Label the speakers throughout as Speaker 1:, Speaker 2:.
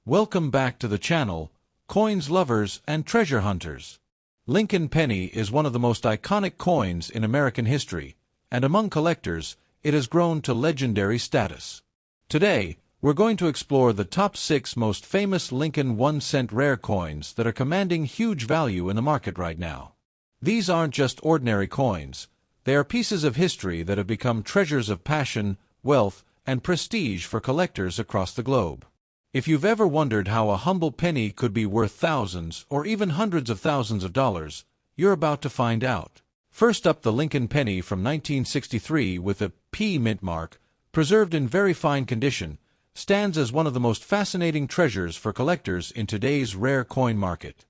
Speaker 1: Welcome back to the channel, coins lovers and treasure hunters. Lincoln penny is one of the most iconic coins in American history, and among collectors, it has grown to legendary status. Today, we're going to explore the top 6 most famous Lincoln 1-cent rare coins that are commanding huge value in the market right now. These aren't just ordinary coins, they are pieces of history that have become treasures of passion, wealth, and prestige for collectors across the globe. If you've ever wondered how a humble penny could be worth thousands or even hundreds of thousands of dollars, you're about to find out. First up, the Lincoln penny from 1963 with a P mint mark, preserved in very fine condition, stands as one of the most fascinating treasures for collectors in today's rare coin market.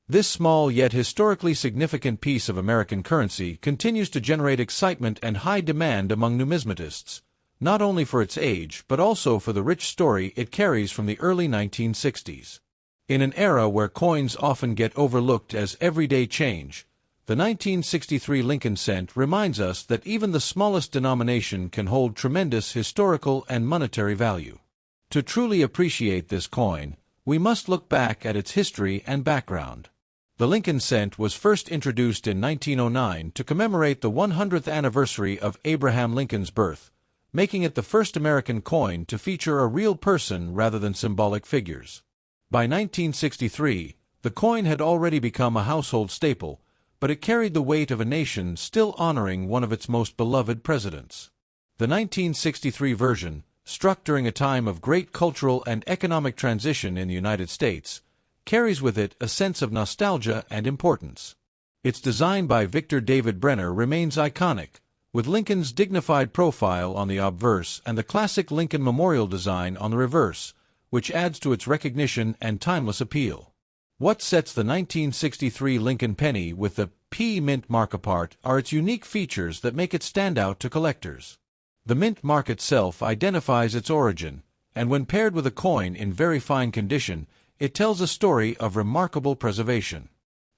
Speaker 1: This small yet historically significant piece of American currency continues to generate excitement and high demand among numismatists, not only for its age but also for the rich story it carries from the early 1960s. In an era where coins often get overlooked as everyday change, the 1963 Lincoln cent reminds us that even the smallest denomination can hold tremendous historical and monetary value. To truly appreciate this coin, we must look back at its history and background. The Lincoln cent was first introduced in 1909 to commemorate the 100th anniversary of Abraham Lincoln's birth, making it the first American coin to feature a real person rather than symbolic figures. By 1963, the coin had already become a household staple, but it carried the weight of a nation still honoring one of its most beloved presidents. The 1963 version, struck during a time of great cultural and economic transition in the United States, carries with it a sense of nostalgia and importance. Its design by Victor David Brenner remains iconic, with Lincoln's dignified profile on the obverse and the classic Lincoln Memorial design on the reverse, which adds to its recognition and timeless appeal. What sets the 1963 Lincoln penny with the P mint mark apart are its unique features that make it stand out to collectors. The mint mark itself identifies its origin, and when paired with a coin in very fine condition, it tells a story of remarkable preservation.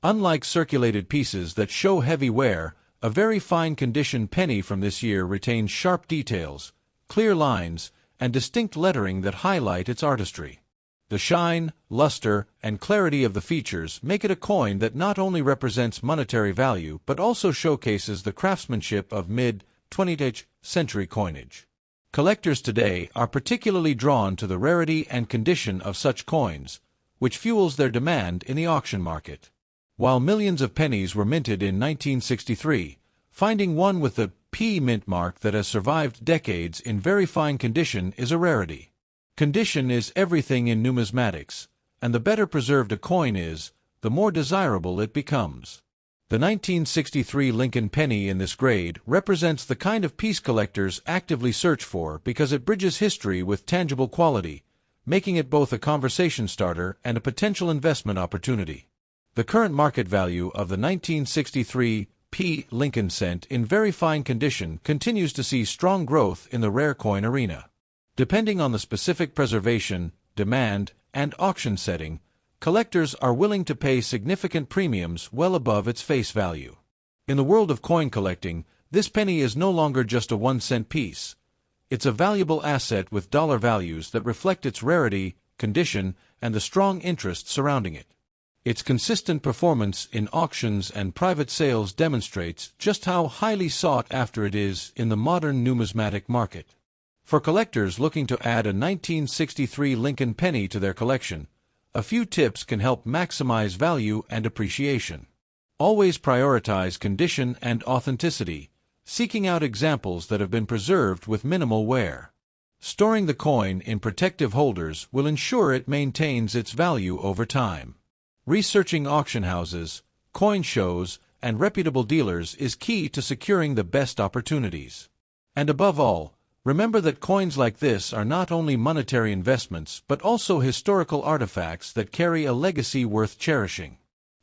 Speaker 1: Unlike circulated pieces that show heavy wear, a very fine condition penny from this year retains sharp details, clear lines, and distinct lettering that highlight its artistry. The shine, luster, and clarity of the features make it a coin that not only represents monetary value but also showcases the craftsmanship of mid-20th century coinage. Collectors today are particularly drawn to the rarity and condition of such coins, which fuels their demand in the auction market. While millions of pennies were minted in 1963, finding one with the P mint mark that has survived decades in very fine condition is a rarity. Condition is everything in numismatics, and the better preserved a coin is, the more desirable it becomes. The 1963 Lincoln penny in this grade represents the kind of piece collectors actively search for because it bridges history with tangible quality, making it both a conversation starter and a potential investment opportunity. The current market value of the 1963 P Lincoln cent in very fine condition continues to see strong growth in the rare coin arena. Depending on the specific preservation, demand, and auction setting, collectors are willing to pay significant premiums well above its face value. In the world of coin collecting, this penny is no longer just a 1-cent piece. It's a valuable asset with dollar values that reflect its rarity, condition, and the strong interest surrounding it. Its consistent performance in auctions and private sales demonstrates just how highly sought after it is in the modern numismatic market. For collectors looking to add a 1963 Lincoln penny to their collection, a few tips can help maximize value and appreciation. Always prioritize condition and authenticity, seeking out examples that have been preserved with minimal wear. Storing the coin in protective holders will ensure it maintains its value over time. Researching auction houses, coin shows, and reputable dealers is key to securing the best opportunities. And above all, remember that coins like this are not only monetary investments but also historical artifacts that carry a legacy worth cherishing.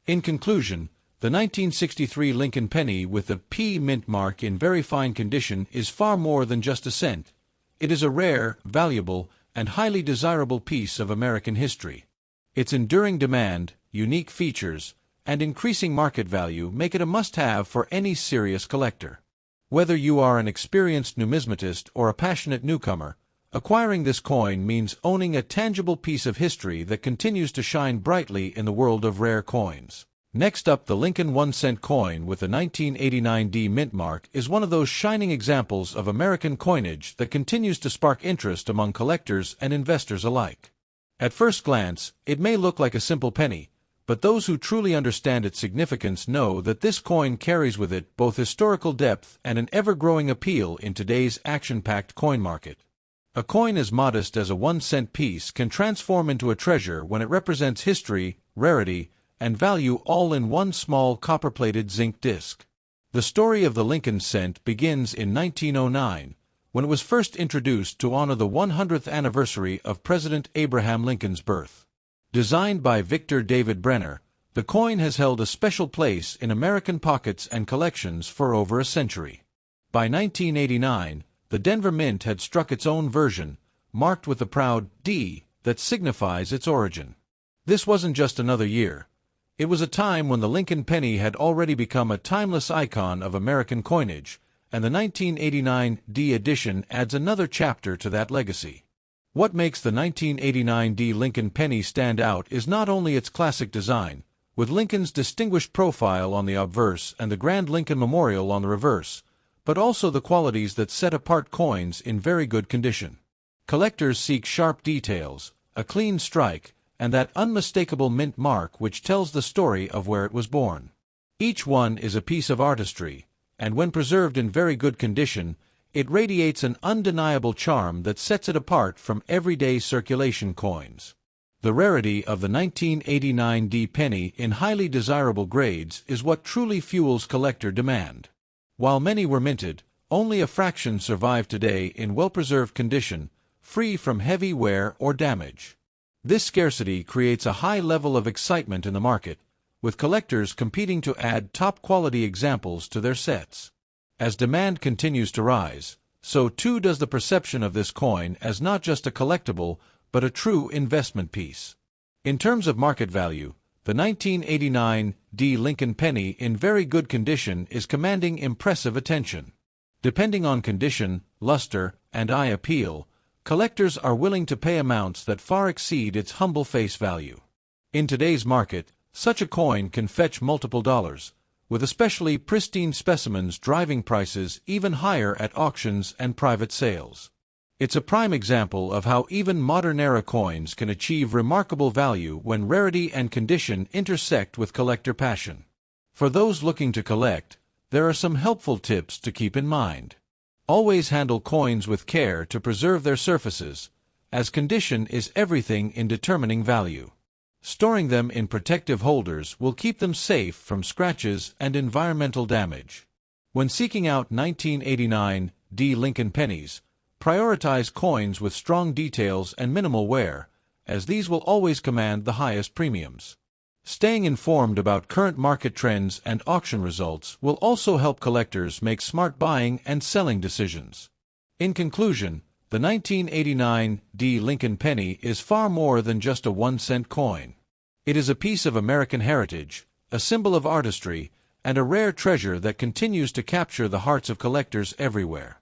Speaker 1: In conclusion, the 1963 Lincoln penny with the P mint mark in very fine condition is far more than just a cent. It is a rare, valuable, and highly desirable piece of American history. Its enduring demand, unique features, and increasing market value make it a must-have for any serious collector. Whether you are an experienced numismatist or a passionate newcomer, Acquiring this coin means owning a tangible piece of history that continues to shine brightly in the world of rare coins. Next up, the Lincoln 1-cent coin with the 1989 D mint mark is one of those shining examples of American coinage that continues to spark interest among collectors and investors alike. At first glance, it may look like a simple penny, but those who truly understand its significance know that this coin carries with it both historical depth and an ever-growing appeal in today's action-packed coin market. A coin as modest as a 1-cent piece can transform into a treasure when it represents history, rarity, and value all in one small copper-plated zinc disc. The story of the Lincoln cent begins in 1909, when it was first introduced to honor the 100th anniversary of President Abraham Lincoln's birth. Designed by Victor David Brenner, the coin has held a special place in American pockets and collections for over a century. By 1989, the Denver Mint had struck its own version, marked with the proud D that signifies its origin. This wasn't just another year. It was a time when the Lincoln penny had already become a timeless icon of American coinage, and the 1989 D edition adds another chapter to that legacy. What makes the 1989 D Lincoln penny stand out is not only its classic design, with Lincoln's distinguished profile on the obverse and the Grand Lincoln Memorial on the reverse, but also the qualities that set apart coins in very good condition. Collectors seek sharp details, a clean strike, and that unmistakable mint mark which tells the story of where it was born. Each one is a piece of artistry, and when preserved in very good condition, it radiates an undeniable charm that sets it apart from everyday circulation coins. The rarity of the 1989 D penny in highly desirable grades is what truly fuels collector demand. While many were minted, only a fraction survive today in well-preserved condition, free from heavy wear or damage. This scarcity creates a high level of excitement in the market, with collectors competing to add top-quality examples to their sets. As demand continues to rise, so too does the perception of this coin as not just a collectible, but a true investment piece. In terms of market value, the 1989 D Lincoln penny in very good condition is commanding impressive attention. Depending on condition, luster, and eye appeal, collectors are willing to pay amounts that far exceed its humble face value. In today's market, such a coin can fetch multiple dollars, with especially pristine specimens driving prices even higher at auctions and private sales. It's a prime example of how even modern-era coins can achieve remarkable value when rarity and condition intersect with collector passion. For those looking to collect, there are some helpful tips to keep in mind. Always handle coins with care to preserve their surfaces, as condition is everything in determining value. Storing them in protective holders will keep them safe from scratches and environmental damage. When seeking out 1989 D Lincoln pennies, prioritize coins with strong details and minimal wear, as these will always command the highest premiums. Staying informed about current market trends and auction results will also help collectors make smart buying and selling decisions. In conclusion, the 1989 D Lincoln penny is far more than just a 1-cent coin. It is a piece of American heritage, a symbol of artistry, and a rare treasure that continues to capture the hearts of collectors everywhere.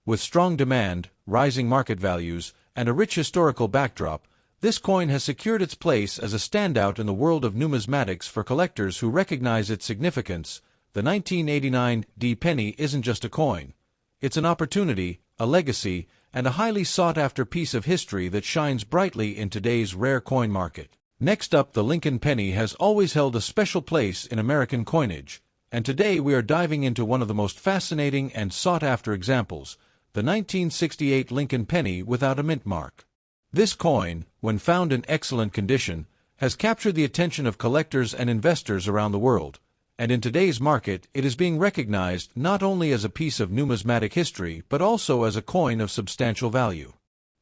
Speaker 1: With strong demand, rising market values, and a rich historical backdrop, this coin has secured its place as a standout in the world of numismatics for collectors who recognize its significance. The 1989 D penny isn't just a coin. It's an opportunity, a legacy, and a highly sought-after piece of history that shines brightly in today's rare coin market. Next up, the Lincoln penny has always held a special place in American coinage, and today we are diving into one of the most fascinating and sought-after examples, the 1968 Lincoln penny without a mint mark. This coin, when found in excellent condition, has captured the attention of collectors and investors around the world, and in today's market it is being recognized not only as a piece of numismatic history but also as a coin of substantial value.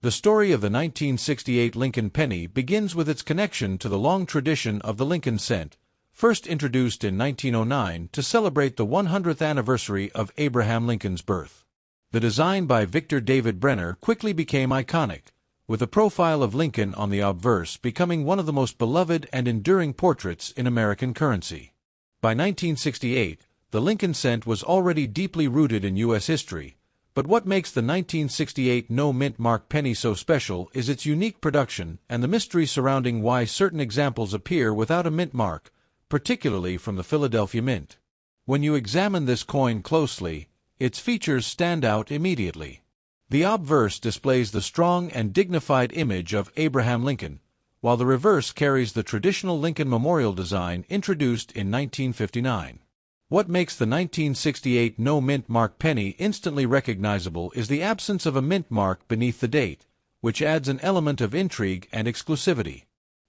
Speaker 1: The story of the 1968 Lincoln penny begins with its connection to the long tradition of the Lincoln cent, first introduced in 1909 to celebrate the 100th anniversary of Abraham Lincoln's birth. The design by Victor David Brenner quickly became iconic, with the profile of Lincoln on the obverse becoming one of the most beloved and enduring portraits in American currency. By 1968, the Lincoln cent was already deeply rooted in U.S. history, But what makes the 1968 no-mint mark penny so special is its unique production and the mystery surrounding why certain examples appear without a mint mark, particularly from the Philadelphia Mint. When you examine this coin closely, its features stand out immediately. The obverse displays the strong and dignified image of Abraham Lincoln, while the reverse carries the traditional Lincoln Memorial design introduced in 1959. What makes the 1968 no-mint mark penny instantly recognizable is the absence of a mint mark beneath the date, which adds an element of intrigue and exclusivity.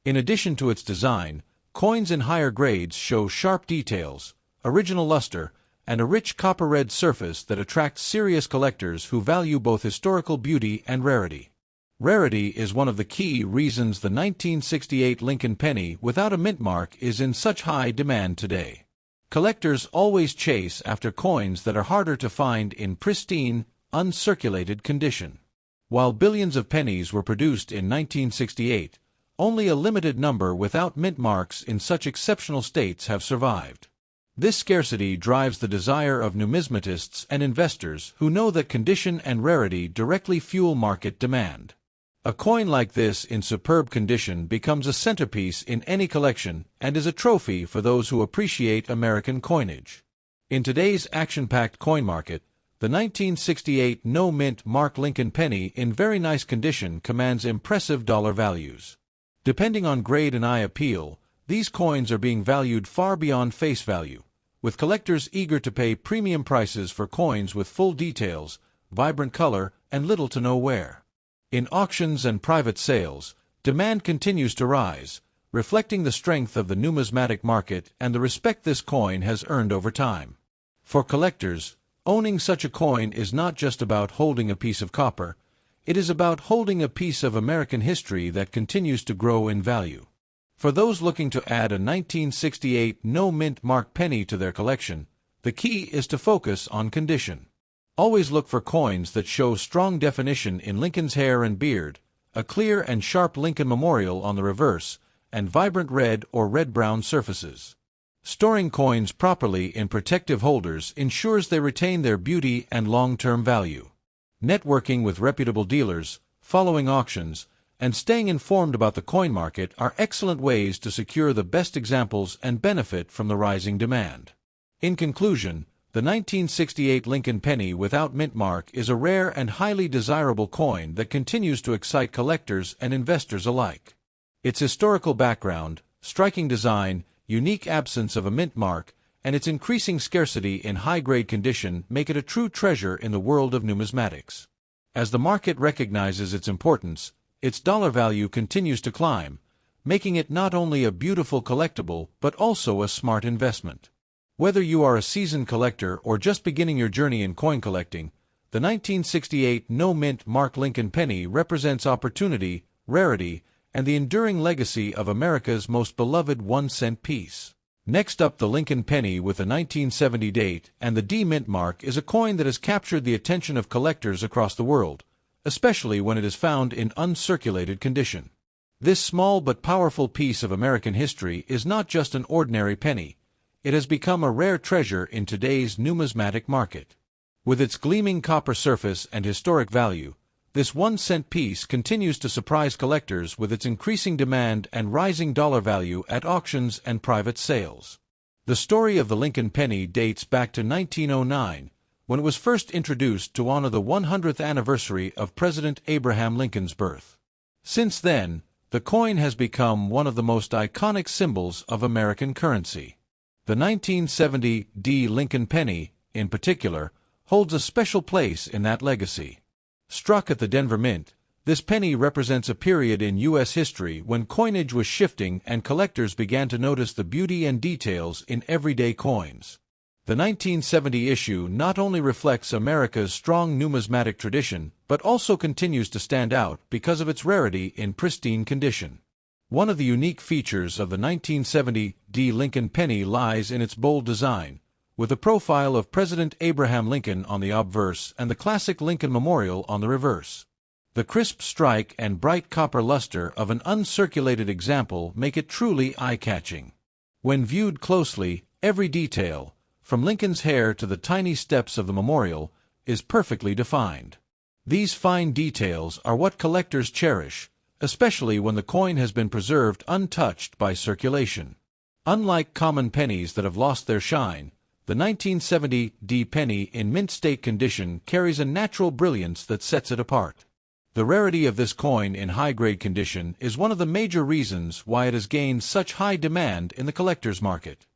Speaker 1: In addition to its design, coins in higher grades show sharp details, original luster, and a rich copper-red surface that attracts serious collectors who value both historical beauty and rarity. Rarity is one of the key reasons the 1968 Lincoln penny without a mint mark is in such high demand today. Collectors always chase after coins that are harder to find in pristine, uncirculated condition. While billions of pennies were produced in 1968, only a limited number without mint marks in such exceptional states have survived. This scarcity drives the desire of numismatists and investors who know that condition and rarity directly fuel market demand. A coin like this in superb condition becomes a centerpiece in any collection and is a trophy for those who appreciate American coinage. In today's action-packed coin market, the 1968 no-mint mark Lincoln penny in very nice condition commands impressive dollar values. Depending on grade and eye appeal, these coins are being valued far beyond face value, with collectors eager to pay premium prices for coins with full details, vibrant color, and little to no wear. In auctions and private sales, demand continues to rise, reflecting the strength of the numismatic market and the respect this coin has earned over time. For collectors, owning such a coin is not just about holding a piece of copper, it is about holding a piece of American history that continues to grow in value. For those looking to add a 1968 no-mint mark penny to their collection, the key is to focus on condition. Always look for coins that show strong definition in Lincoln's hair and beard, a clear and sharp Lincoln Memorial on the reverse, and vibrant red or red-brown surfaces. Storing coins properly in protective holders ensures they retain their beauty and long-term value. Networking with reputable dealers, following auctions, and staying informed about the coin market are excellent ways to secure the best examples and benefit from the rising demand. In conclusion, the 1968 Lincoln penny without mint mark is a rare and highly desirable coin that continues to excite collectors and investors alike. Its historical background, striking design, unique absence of a mint mark, and its increasing scarcity in high-grade condition make it a true treasure in the world of numismatics. As the market recognizes its importance, its dollar value continues to climb, making it not only a beautiful collectible but also a smart investment. Whether you are a seasoned collector or just beginning your journey in coin collecting, the 1968 no-mint mark Lincoln penny represents opportunity, rarity, and the enduring legacy of America's most beloved 1-cent piece. Next up, the Lincoln penny with the 1970 date and the D mint mark is a coin that has captured the attention of collectors across the world, especially when it is found in uncirculated condition. This small but powerful piece of American history is not just an ordinary penny. It has become a rare treasure in today's numismatic market. With its gleaming copper surface and historic value, this 1-cent piece continues to surprise collectors with its increasing demand and rising dollar value at auctions and private sales. The story of the Lincoln penny dates back to 1909, when it was first introduced to honor the 100th anniversary of President Abraham Lincoln's birth. Since then, the coin has become one of the most iconic symbols of American currency. The 1970 D Lincoln penny, in particular, holds a special place in that legacy. Struck at the Denver Mint, this penny represents a period in U.S. history when coinage was shifting and collectors began to notice the beauty and details in everyday coins. The 1970 issue not only reflects America's strong numismatic tradition, but also continues to stand out because of its rarity in pristine condition. One of the unique features of the 1970 D Lincoln penny lies in its bold design, with a profile of President Abraham Lincoln on the obverse and the classic Lincoln Memorial on the reverse. The crisp strike and bright copper luster of an uncirculated example make it truly eye-catching. When viewed closely, every detail, from Lincoln's hair to the tiny steps of the memorial, is perfectly defined. These fine details are what collectors cherish, especially when the coin has been preserved untouched by circulation. Unlike common pennies that have lost their shine, the 1970 penny in mint state condition carries a natural brilliance that sets it apart. The rarity of this coin in high-grade condition is one of the major reasons why it has gained such high demand in the collector's market.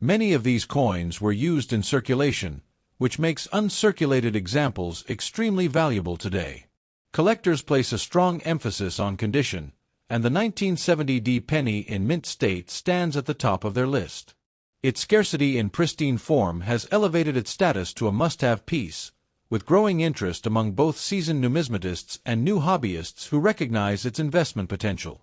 Speaker 1: Many of these coins were used in circulation, which makes uncirculated examples extremely valuable today. Collectors place a strong emphasis on condition, and the 1970 penny in mint state stands at the top of their list. Its scarcity in pristine form has elevated its status to a must-have piece, with growing interest among both seasoned numismatists and new hobbyists who recognize its investment potential.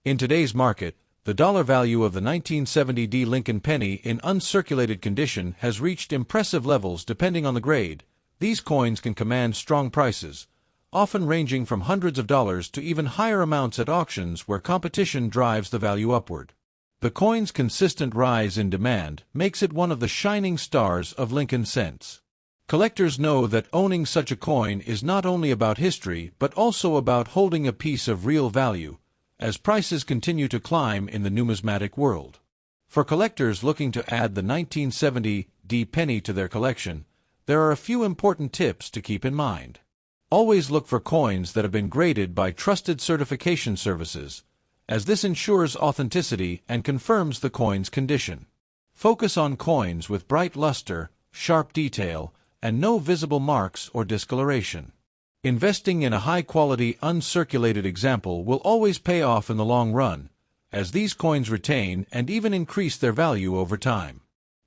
Speaker 1: In today's market, the dollar value of the 1970 Lincoln penny in uncirculated condition has reached impressive levels depending on the grade. These coins can command strong prices, often ranging from hundreds of dollars to even higher amounts at auctions where competition drives the value upward. The coin's consistent rise in demand makes it one of the shining stars of Lincoln cents. Collectors know that owning such a coin is not only about history but also about holding a piece of real value, as prices continue to climb in the numismatic world. For collectors looking to add the 1970 penny to their collection, there are a few important tips to keep in mind. Always look for coins that have been graded by trusted certification services, as this ensures authenticity and confirms the coin's condition. Focus on coins with bright luster, sharp detail, and no visible marks or discoloration. Investing in a high-quality uncirculated example will always pay off in the long run, as these coins retain and even increase their value over time.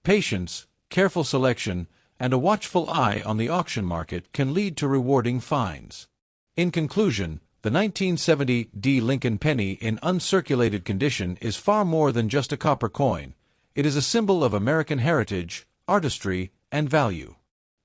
Speaker 1: Patience, careful selection, and a watchful eye on the auction market can lead to rewarding finds. In conclusion, the 1970 Lincoln penny in uncirculated condition is far more than just a copper coin. It is a symbol of American heritage, artistry, and value.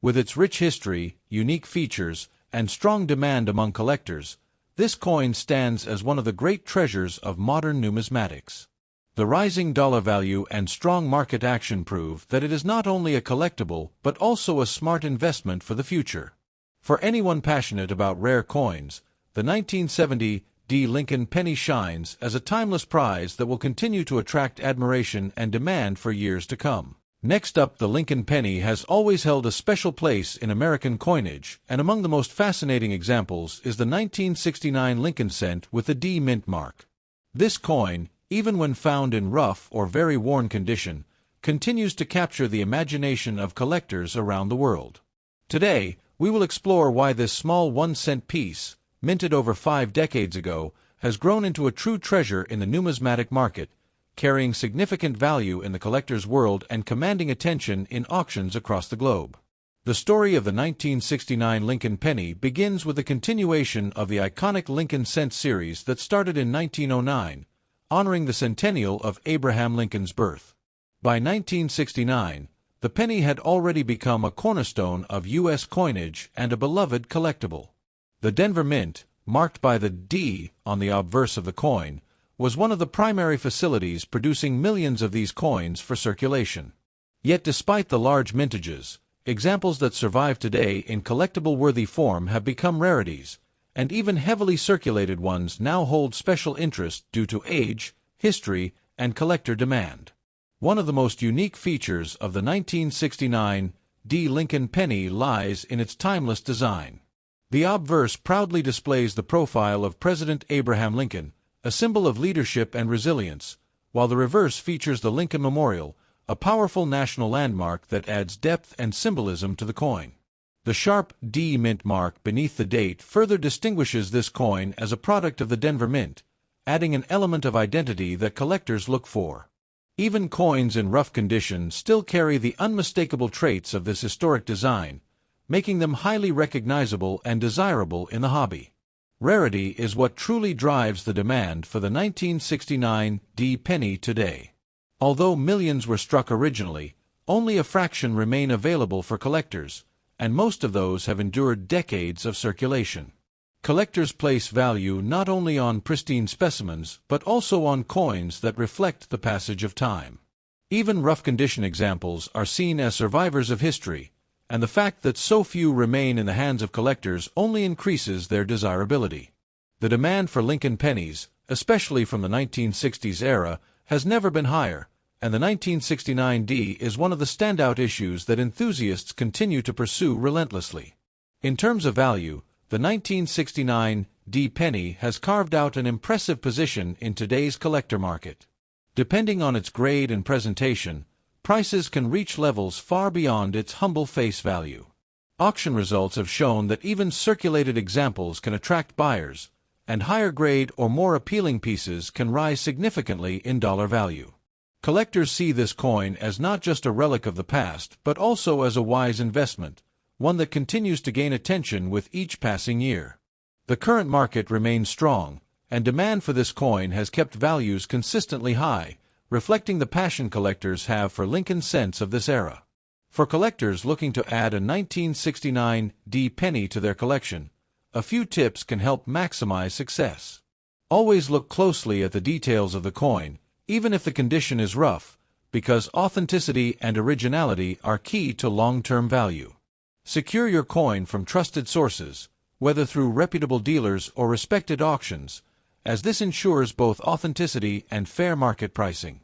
Speaker 1: With its rich history, unique features, and strong demand among collectors, this coin stands as one of the great treasures of modern numismatics. The rising dollar value and strong market action prove that it is not only a collectible but also a smart investment for the future. For anyone passionate about rare coins, the 1970 Lincoln penny shines as a timeless prize that will continue to attract admiration and demand for years to come. Next up, the Lincoln penny has always held a special place in American coinage, and among the most fascinating examples is the 1969 Lincoln cent with the D mint mark. This coin, even when found in rough or very worn condition, continues to capture the imagination of collectors around the world. Today, we will explore why this small 1-cent piece, minted over 5 decades ago, has grown into a true treasure in the numismatic market, carrying significant value in the collector's world and commanding attention in auctions across the globe. The story of the 1969 Lincoln penny begins with a continuation of the iconic Lincoln cent series that started in 1909, honoring the centennial of Abraham Lincoln's birth. By 1969, the penny had already become a cornerstone of U.S. coinage and a beloved collectible. The Denver Mint, marked by the D on the obverse of the coin, was one of the primary facilities producing millions of these coins for circulation. Yet despite the large mintages, examples that survive today in collectible-worthy form have become rarities, and even heavily circulated ones now hold special interest due to age, history, and collector demand. One of the most unique features of the 1969 Lincoln penny lies in its timeless design. The obverse proudly displays the profile of President Abraham Lincoln, a symbol of leadership and resilience, while the reverse features the Lincoln Memorial, a powerful national landmark that adds depth and symbolism to the coin. The sharp D mint mark beneath the date further distinguishes this coin as a product of the Denver Mint, adding an element of identity that collectors look for. Even coins in rough condition still carry the unmistakable traits of this historic design, making them highly recognizable and desirable in the hobby. Rarity is what truly drives the demand for the 1969 penny today. Although millions were struck originally, only a fraction remain available for collectors, and most of those have endured decades of circulation. Collectors place value not only on pristine specimens but also on coins that reflect the passage of time. Even rough condition examples are seen as survivors of history, and the fact that so few remain in the hands of collectors only increases their desirability. The demand for Lincoln pennies, especially from the 1960s era, has never been higher, and the 1969 D is one of the standout issues that enthusiasts continue to pursue relentlessly. In terms of value, the 1969 D penny has carved out an impressive position in today's collector market. Depending on its grade and presentation, prices can reach levels far beyond its humble face value. Auction results have shown that even circulated examples can attract buyers, and higher grade or more appealing pieces can rise significantly in dollar value. Collectors see this coin as not just a relic of the past, but also as a wise investment, one that continues to gain attention with each passing year. The current market remains strong, and demand for this coin has kept values consistently high, reflecting the passion collectors have for Lincoln cents of this era. For collectors looking to add a 1969 D penny to their collection, a few tips can help maximize success. Always look closely at the details of the coin, even if the condition is rough, because authenticity and originality are key to long-term value. Secure your coin from trusted sources, whether through reputable dealers or respected auctions, as this ensures both authenticity and fair market pricing.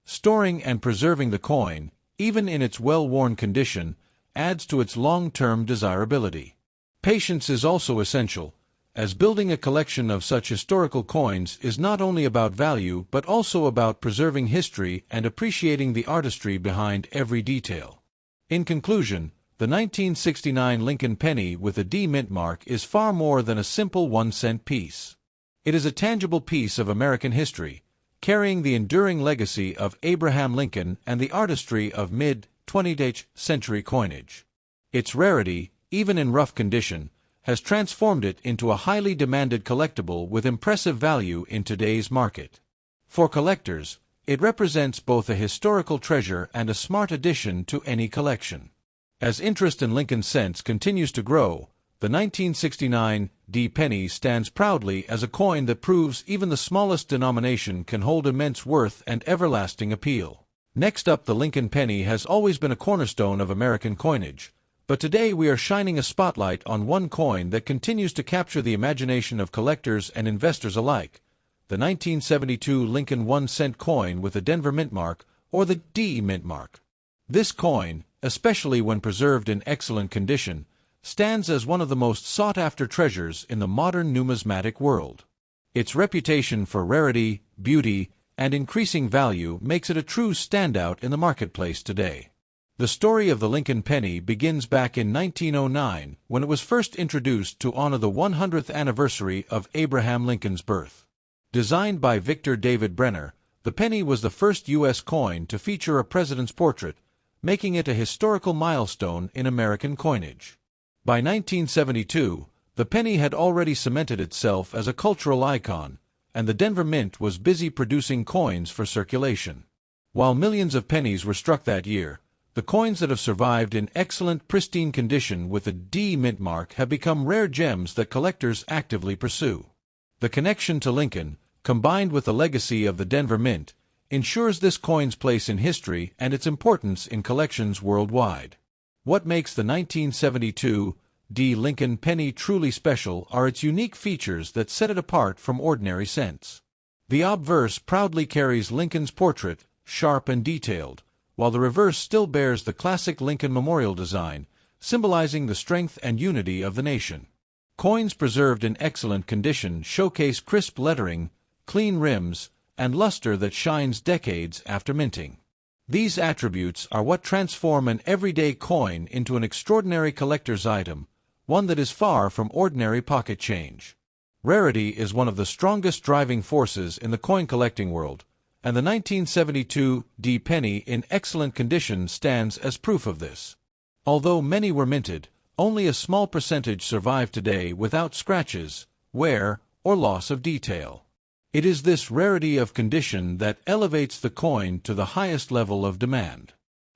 Speaker 1: Storing and preserving the coin, even in its well-worn condition, adds to its long-term desirability. Patience is also essential, as building a collection of such historical coins is not only about value but also about preserving history and appreciating the artistry behind every detail. In conclusion, the 1969 Lincoln penny with a D mint mark is far more than a simple 1-cent piece. It is a tangible piece of American history, carrying the enduring legacy of Abraham Lincoln and the artistry of mid-20th century coinage. Its rarity, even in rough condition, has transformed it into a highly demanded collectible with impressive value in today's market. For collectors, it represents both a historical treasure and a smart addition to any collection. As interest in Lincoln cents continues to grow, the 1969 D penny stands proudly as a coin that proves even the smallest denomination can hold immense worth and everlasting appeal. Next up, the Lincoln penny has always been a cornerstone of American coinage, but today we are shining a spotlight on one coin that continues to capture the imagination of collectors and investors alike, the 1972 Lincoln 1-cent coin with the Denver mint mark, or the D mint mark. This coin, especially when preserved in excellent condition, stands as one of the most sought-after treasures in the modern numismatic world. Its reputation for rarity, beauty, and increasing value makes it a true standout in the marketplace today. The story of the Lincoln penny begins back in 1909 when it was first introduced to honor the 100th anniversary of Abraham Lincoln's birth. Designed by Victor David Brenner, the penny was the first U.S. coin to feature a president's portrait, making it a historical milestone in American coinage. By 1972, the penny had already cemented itself as a cultural icon, and the Denver Mint was busy producing coins for circulation. While millions of pennies were struck that year, the coins that have survived in excellent, pristine condition with a D mint mark have become rare gems that collectors actively pursue. The connection to Lincoln, combined with the legacy of the Denver Mint, ensures this coin's place in history and its importance in collections worldwide. What makes the 1972 D Lincoln penny truly special are its unique features that set it apart from ordinary cents. The obverse proudly carries Lincoln's portrait, sharp and detailed, while the reverse still bears the classic Lincoln memorial design, symbolizing the strength and unity of the nation. Coins preserved in excellent condition showcase crisp lettering, clean rims, and luster that shines decades after minting. These attributes are what transform an everyday coin into an extraordinary collector's item, one that is far from ordinary pocket change. Rarity is one of the strongest driving forces in the coin collecting world, and the 1972 D penny in excellent condition stands as proof of this. Although many were minted, only a small percentage survive today without scratches, wear, or loss of detail. It is this rarity of condition that elevates the coin to the highest level of demand.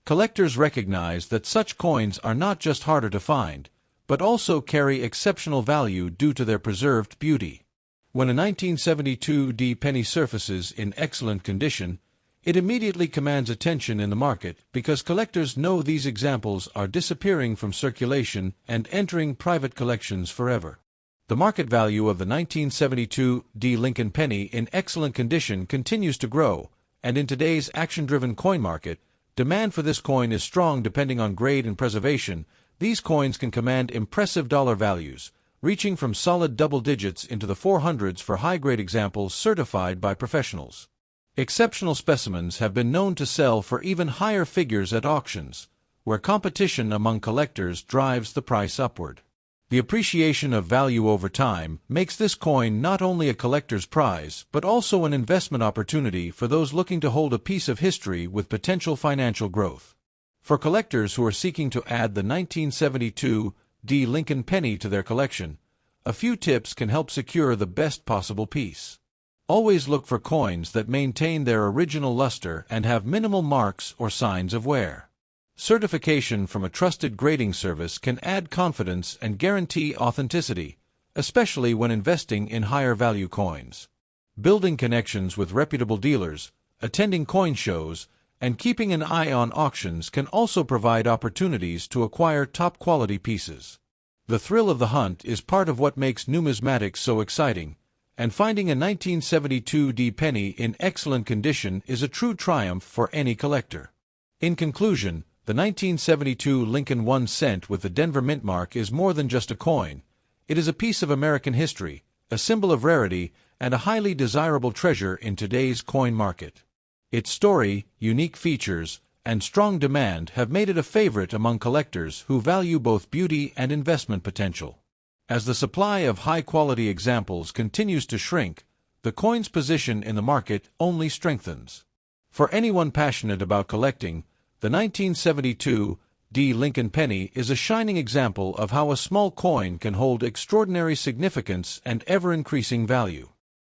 Speaker 1: Collectors recognize that such coins are not just harder to find, but also carry exceptional value due to their preserved beauty. When a 1972 D penny surfaces in excellent condition, It immediately commands attention in the market because collectors know these examples are disappearing from circulation and entering private collections forever. The market value of the 1972 D. Lincoln penny in excellent condition continues to grow, and in today's action-driven coin market, demand for this coin is strong depending on grade and preservation. These coins can command impressive dollar values, reaching from solid double digits into the 400s for high-grade examples certified by professionals. Exceptional specimens have been known to sell for even higher figures at auctions, where competition among collectors drives the price upward. The appreciation of value over time makes this coin not only a collector's prize but also an investment opportunity for those looking to hold a piece of history with potential financial growth. For collectors who are seeking to add the 1972 D. Lincoln penny to their collection, a few tips can help secure the best possible piece. Always look for coins that maintain their original luster and have minimal marks or signs of wear. Certification from a trusted grading service can add confidence and guarantee authenticity, especially when investing in higher value coins. Building connections with reputable dealers, attending coin shows, and keeping an eye on auctions can also provide opportunities to acquire top-quality pieces. The thrill of the hunt is part of what makes numismatics so exciting, and finding a 1972 D penny in excellent condition is a true triumph for any collector. In conclusion, the 1972 Lincoln 1 cent with the Denver Mint mark is more than just a coin. It is a piece of American history, a symbol of rarity, and a highly desirable treasure in today's coin market. Its story, unique features, and strong demand have made it a favorite among collectors who value both beauty and investment potential. As the supply of high-quality examples continues to shrink, the coin's position in the market only strengthens. For anyone passionate about collecting, the 1972 D. Lincoln penny is a shining example of how a small coin can hold extraordinary significance and ever-increasing value.